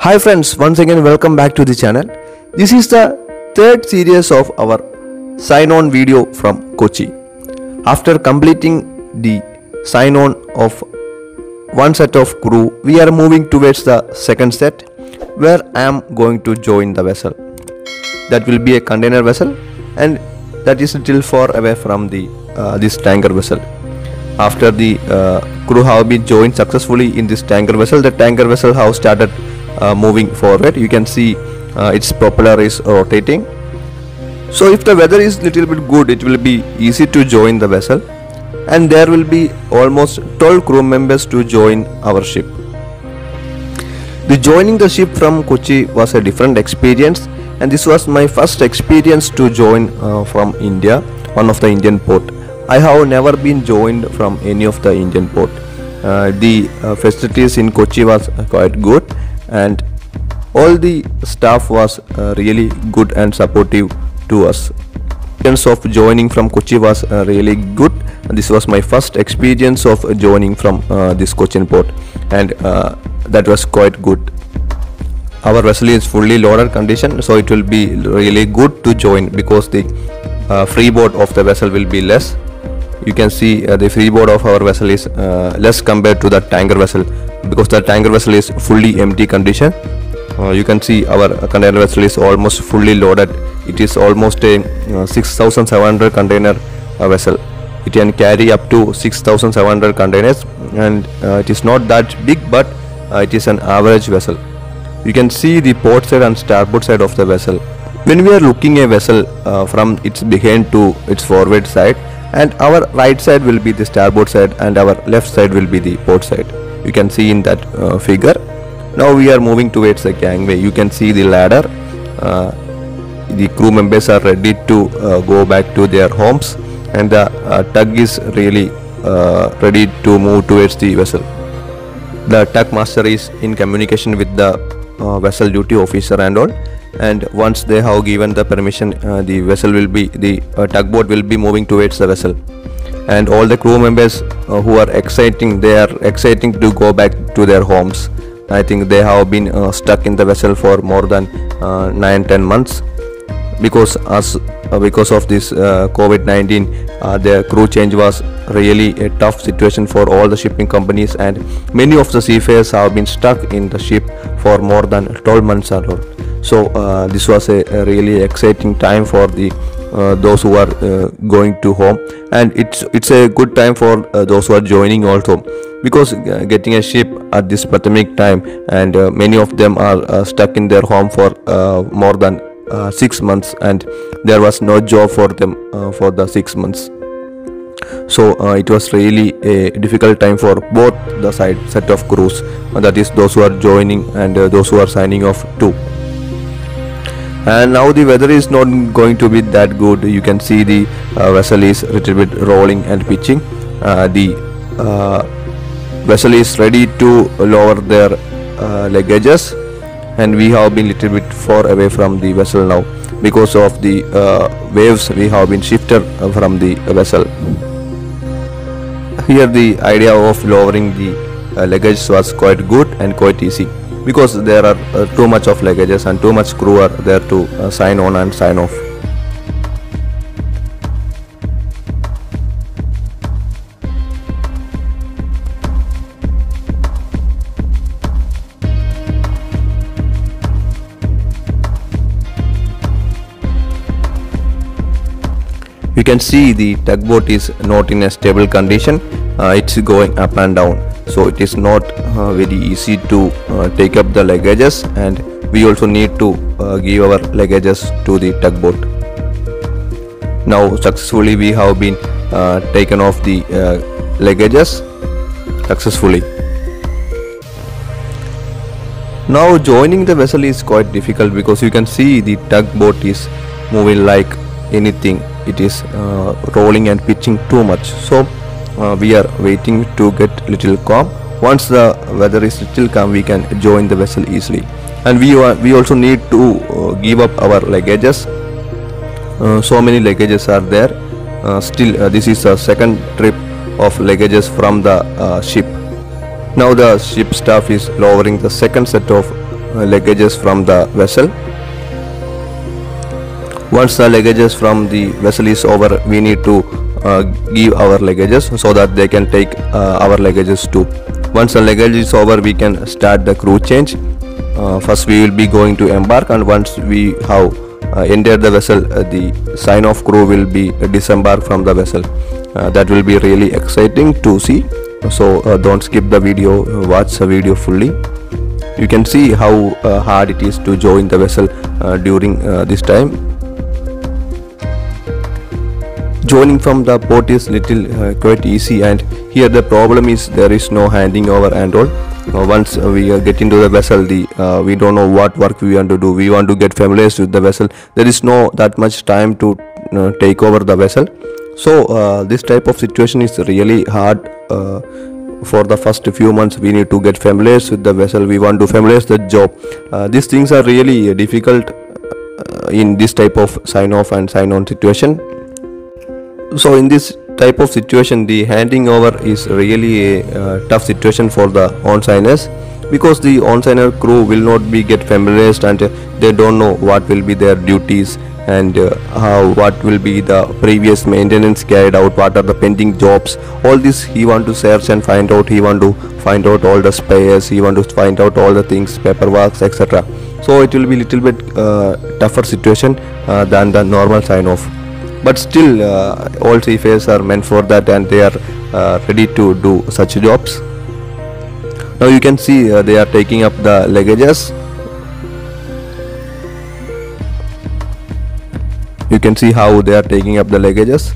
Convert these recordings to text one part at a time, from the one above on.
Hi friends, once again welcome back to the channel. This is the third series of our sign-on video from Kochi. After completing the sign-on of one set of crew, we are moving towards the second set where I am going to join the vessel. That will be a container vessel and that is little far away from the this tanker vessel. After the crew have been joined successfully in this tanker vessel, the tanker vessel have started moving forward. You can see its propeller is rotating. So if the weather is little bit good, it will be easy to join the vessel, and there will be almost 12 crew members to join our ship. The joining the ship from Kochi was a different experience, and this was my first experience to join from India, one of the Indian port. I have never been joined from any of the Indian port. The facilities in Kochi was quite good, and all the staff was really good and supportive to us. Experience of joining from Kochi was really good. This was my first experience of joining from this Cochin port, and that was quite good. Our vessel is fully loaded condition, so it will be really good to join because the freeboard of the vessel will be less. You can see the freeboard of our vessel is less compared to the tanker vessel, because the tanker vessel is fully empty condition. You can see our container vessel is almost fully loaded. It is almost a 6,700 container vessel. It can carry up to 6,700 containers, and it is not that big, but it is an average vessel. You can see the port side and starboard side of the vessel. When we are looking a vessel from its behind to its forward side, and our right side will be the starboard side and our left side will be the port side. You can see in that figure. Now we are moving towards the gangway. You can see the ladder. The crew members are ready to go back to their homes, and the tug is really ready to move towards the vessel. The tug master is in communication with the vessel duty officer and all, and once they have given the permission, the tugboat will be moving towards the vessel. And all the crew members who are exciting to go back to their homes. I think they have been stuck in the vessel for more than 9-10 months because of this COVID-19. The crew change was really a tough situation for all the shipping companies, and many of the seafarers have been stuck in the ship for more than 12 months or more. So this was a really exciting time for the those who are going to home, and it's a good time for those who are joining also, because getting a ship at this pandemic time, and many of them are stuck in their home for more than 6 months, and there was no job for them for the 6 months. So it was really a difficult time for both the set of crews, that is those who are joining and those who are signing off too. And now the weather is not going to be that good. You can see the vessel is a little bit rolling and pitching. The vessel is ready to lower their luggages, and we have been little bit far away from the vessel now because of the waves. We have been shifted from the vessel. Here the idea of lowering the luggage was quite good and quite easy, because there are too much of luggages and too much crew are there to sign on and sign off. You can see the tugboat is not in a stable condition. It's going up and down, so it is not very easy to take up the luggages, and we also need to give our luggages to the tugboat. Now successfully we have been taken off the luggages successfully. Now joining the vessel is quite difficult, because you can see the tugboat is moving like anything. It is rolling and pitching too much, so we are waiting to get little calm. Once the weather is little calm, we can join the vessel easily, and we also need to give up our luggages. So many luggages are there. Still this is the second trip of luggages from the ship. Now the ship staff is lowering the second set of luggages from the vessel. Once the luggages from the vessel is over, we need to give our luggages so that they can take our luggages too. Once the luggage is over, we can start the crew change. First we will be going to embark, and once we have entered the vessel, the sign-off crew will be disembark from the vessel. That will be really exciting to see. So don't skip the video, watch the video fully. You can see how hard it is to join the vessel during this time. Joining from the port is quite easy, and here the problem is there is no handing over and all. Once we get into the vessel, we don't know what work we want to do. We want to get familiar with the vessel. There is no that much time to take over the vessel. So this type of situation is really hard. For the first few months we need to get familiar with the vessel. We want to familiarize the job. These things are really difficult in this type of sign-off and sign-on situation. So in this type of situation, the handing over is really a tough situation for the on-signers, because the on-signer crew will not be get familiarized, and they don't know what will be their duties, and what will be the previous maintenance carried out, what are the pending jobs. All this he want to search and find out. He want to find out all the spares, he want to find out all the things, paperwork, etc. So it will be little bit tougher situation than the normal sign-off. But still all seafarers are meant for that, and they are ready to do such jobs. Now you can see they are taking up the luggages. You can see how they are taking up the luggages.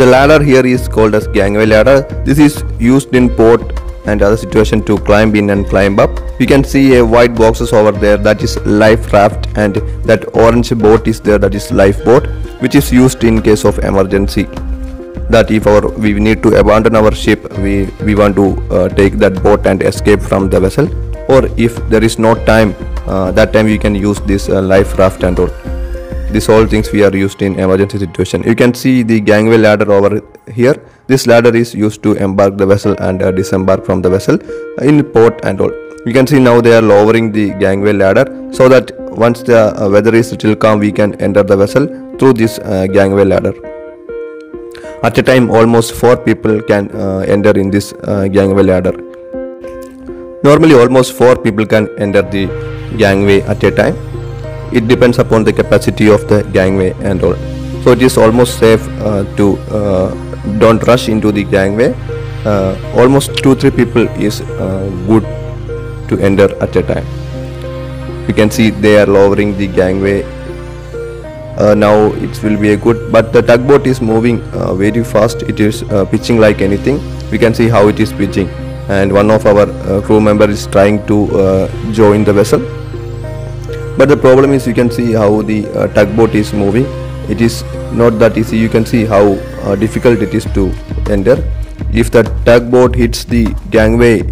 The ladder here is called as gangway ladder. This is used in port and other situation to climb in and climb up. You can see a white boxes over there, that is life raft, and that orange boat is there, that is lifeboat, which is used in case of emergency. That if we need to abandon our ship, we want to take that boat and escape from the vessel, or if there is no time, that time we can use this life raft and all. These all things we are used in emergency situation. You can see the gangway ladder over here. This ladder is used to embark the vessel and disembark from the vessel in port and all. You can see now they are lowering the gangway ladder, so that once the weather is still calm, we can enter the vessel through this gangway ladder. At a time, almost 4 people can enter in this gangway ladder. Normally almost 4 people can enter the gangway at a time. It depends upon the capacity of the gangway and all. So it is almost safe to don't rush into the gangway. Almost 2-3 people is good to enter at a time. You can see they are lowering the gangway. Now it will be a good, but the tugboat is moving very fast. It is pitching like anything. We can see how it is pitching, and one of our crew member is trying to join the vessel. But the problem is, you can see how the tugboat is moving. It is not that easy. You can see how difficult it is to enter. If the tugboat hits the gangway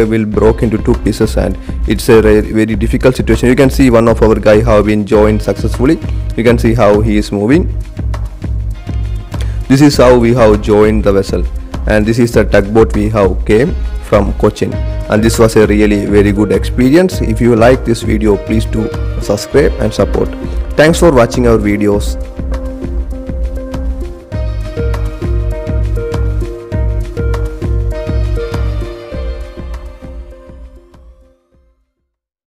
will break into 2 pieces, and it's a very difficult situation. You can see one of our guy have been joined successfully. You can see how he is moving. This is how we have joined the vessel, and this is the tugboat we have came from Cochin, and this was a really very good experience. If you like this video, please do subscribe and support. Thanks for watching our videos.